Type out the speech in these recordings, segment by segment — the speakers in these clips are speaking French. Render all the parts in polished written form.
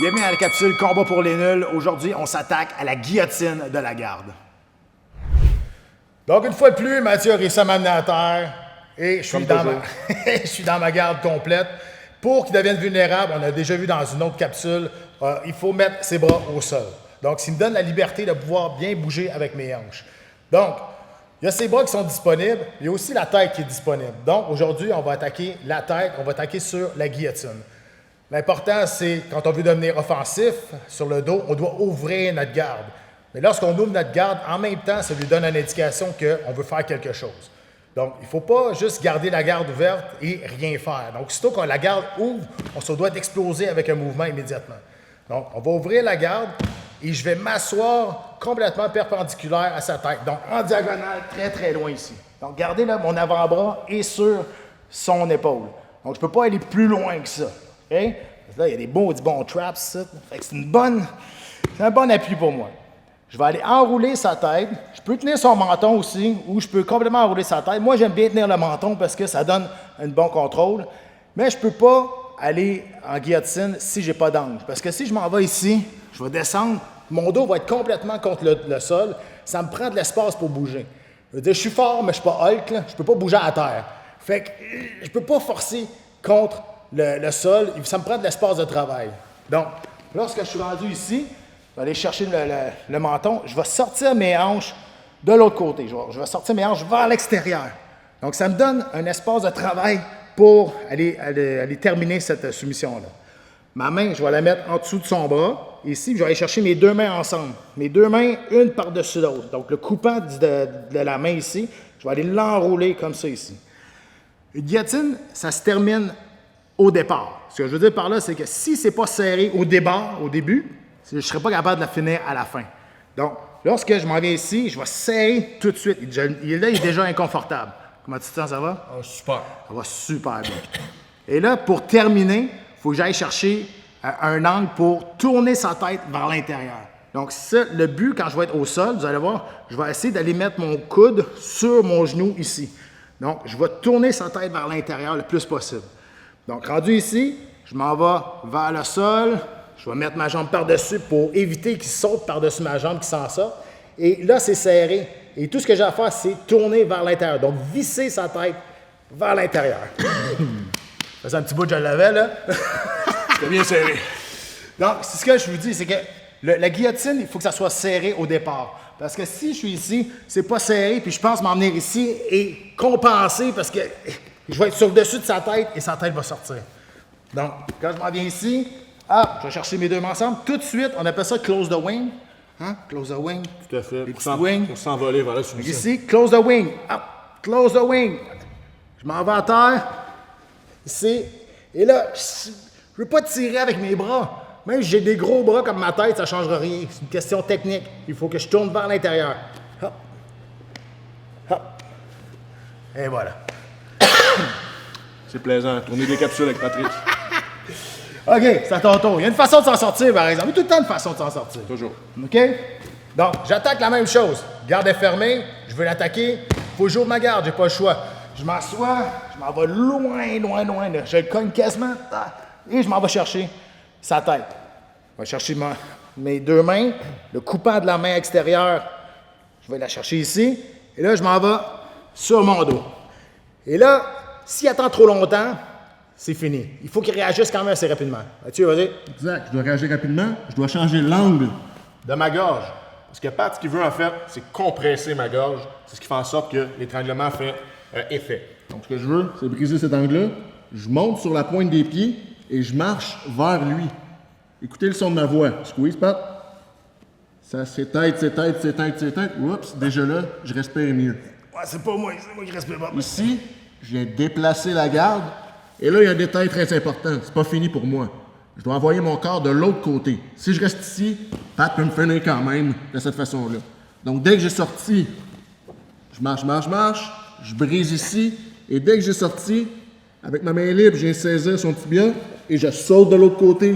Bienvenue à la capsule Combat pour les nuls. Aujourd'hui, on s'attaque à la guillotine de la garde. Donc, une fois de plus, Mathieu a réussi à m'amener à terre et je suis dans ma garde complète. Pour qu'il devienne vulnérable, on a déjà vu dans une autre capsule, il faut mettre ses bras au sol. Donc, ça me donne la liberté de pouvoir bien bouger avec mes hanches. Donc, il y a ces bras qui sont disponibles, il y a aussi la tête qui est disponible. Donc, aujourd'hui, on va attaquer la tête, on va attaquer sur la guillotine. L'important, c'est quand on veut devenir offensif sur le dos, on doit ouvrir notre garde. Mais lorsqu'on ouvre notre garde, en même temps, ça lui donne une indication qu'on veut faire quelque chose. Donc, il ne faut pas juste garder la garde ouverte et rien faire. Donc, aussitôt que la garde ouvre, on se doit d'exploser avec un mouvement immédiatement. Donc, on va ouvrir la garde et je vais m'asseoir complètement perpendiculaire à sa tête. Donc, en diagonale, très, très loin ici. Donc, gardez là, mon avant-bras est sur son épaule. Donc, je ne peux pas aller plus loin que ça. Okay? Là, il y a des bons traps. Ça. Fait que c'est un bon appui pour moi. Je vais aller enrouler sa tête. Je peux tenir son menton aussi, ou je peux complètement enrouler sa tête. Moi, j'aime bien tenir le menton parce que ça donne un bon contrôle. Mais je ne peux pas aller en guillotine si je n'ai pas d'angle. Parce que si je m'en vais ici, je vais descendre, mon dos va être complètement contre le sol. Ça me prend de l'espace pour bouger. Je veux dire, je suis fort, mais je ne suis pas Hulk. Là. Je ne peux pas bouger à terre. Fait que je ne peux pas forcer contre le sol, ça me prend de l'espace de travail. Donc, lorsque je suis rendu ici, je vais aller chercher le menton, je vais sortir mes hanches de l'autre côté. Je vais sortir mes hanches vers l'extérieur. Donc, ça me donne un espace de travail pour aller terminer cette soumission-là. Ma main, je vais la mettre en dessous de son bras. Ici, je vais aller chercher mes deux mains ensemble. Mes deux mains, une par-dessus l'autre. Donc, le coupant de la main ici, je vais aller l'enrouler comme ça ici. Une guillotine, ça se termine au départ. Ce que je veux dire par là, c'est que si ce n'est pas serré au début, je ne serai pas capable de la finir à la fin. Donc, lorsque je m'en viens ici, je vais serrer tout de suite. Il est déjà inconfortable. Comment tu te sens, ça va? Super. Ça va super bien. Et là, pour terminer, il faut que j'aille chercher un angle pour tourner sa tête vers l'intérieur. Donc, ça, le but, quand je vais être au sol, vous allez voir, je vais essayer d'aller mettre mon coude sur mon genou ici. Donc, je vais tourner sa tête vers l'intérieur le plus possible. Donc, rendu ici, je m'en vais vers le sol. Je vais mettre ma jambe par-dessus pour éviter qu'il saute par-dessus ma jambe, qu'il s'en sorte. Et là, c'est serré. Et tout ce que j'ai à faire, c'est tourner vers l'intérieur. Donc, visser sa tête vers l'intérieur. Ça fait un petit bout que je l'avais, là. C'est bien serré. Donc, c'est ce que je vous dis, c'est que la guillotine, il faut que ça soit serré au départ. Parce que si je suis ici, c'est pas serré, puis je pense m'en venir ici et compenser parce que je vais être sur le dessus de sa tête et sa tête va sortir. Donc, quand je m'en viens ici, je vais chercher mes deux mains ensemble. Tout de suite, on appelle ça close the wing. Hein? Close the wing. Tout à fait. Les petits wings. Pour s'envoler vers la soumission. Ici, close the wing. Close the wing. Je m'en vais à terre. Ici. Et là, je ne veux pas tirer avec mes bras. Même si j'ai des gros bras comme ma tête, ça ne changera rien. C'est une question technique. Il faut que je tourne vers l'intérieur. Hop. Hop. Et voilà. C'est plaisant. Tourner des capsules avec Patrick. OK, c'est à ton tour. Il y a une façon de s'en sortir, par exemple. Il y a tout le temps une façon de s'en sortir. Toujours. OK? Donc, j'attaque la même chose. Garde est fermée. Je veux l'attaquer. Il faut que j'ouvre ma garde. J'ai pas le choix. Je m'assois. Je m'en vais loin. Là. Je le cogne quasiment. Et je m'en vais chercher sa tête. Je vais chercher mes deux mains. Le coupant de la main extérieure, je vais la chercher ici. Et là, je m'en vais sur mon dos. Et là, s'il attend trop longtemps, c'est fini. Il faut qu'il réagisse quand même assez rapidement. Mathieu, vas-y. Exact. Je dois réagir rapidement. Je dois changer l'angle de ma gorge. Parce que Pat, ce qu'il veut en fait, c'est compresser ma gorge. C'est ce qui fait en sorte que l'étranglement fait effet. Donc, ce que je veux, c'est briser cet angle-là. Je monte sur la pointe des pieds et je marche vers lui. Écoutez le son de ma voix. Squeeze, Pat. Ça s'éteinte. Oups, déjà là, je respire mieux. Ouais, c'est pas moi qui respire pas. Ici, je viens déplacer la garde. Et là, il y a un détail très important. C'est pas fini pour moi. Je dois envoyer mon corps de l'autre côté. Si je reste ici, Pat peut me finir quand même de cette façon-là. Donc, dès que j'ai sorti, je marche, je brise ici. Et dès que j'ai sorti, avec ma main libre, je viens saisir son tibia et je saute de l'autre côté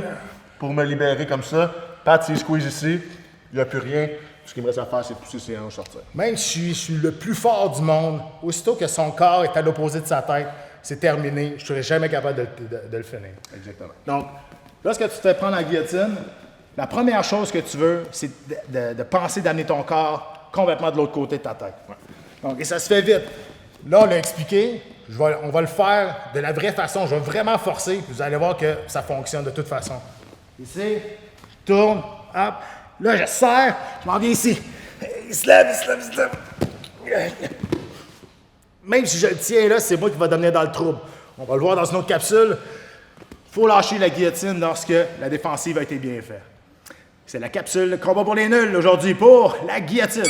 pour me libérer comme ça. Pat, s'il squeeze ici, il n'y a plus rien. Ce qu'il me reste à faire, c'est pousser ses hanches sortir. Même si je suis le plus fort du monde, aussitôt que son corps est à l'opposé de sa tête, c'est terminé. Je ne serai jamais capable de le finir. Exactement. Donc, lorsque tu te fais prendre la guillotine, la première chose que tu veux, c'est de penser d'amener ton corps complètement de l'autre côté de ta tête. Ouais. Donc, et ça se fait vite. Là, on l'a expliqué. On va le faire de la vraie façon. Je vais vraiment forcer. Vous allez voir que ça fonctionne de toute façon. Ici, je tourne, hop. Là, je serre. Je m'en viens ici. Il se lève, il se lève, il se lève. Même si je le tiens là, c'est moi qui va devenir dans le trouble. On va le voir dans une autre capsule. Il faut lâcher la guillotine lorsque la défensive a été bien faite. C'est la capsule Combat pour les nuls aujourd'hui pour la guillotine.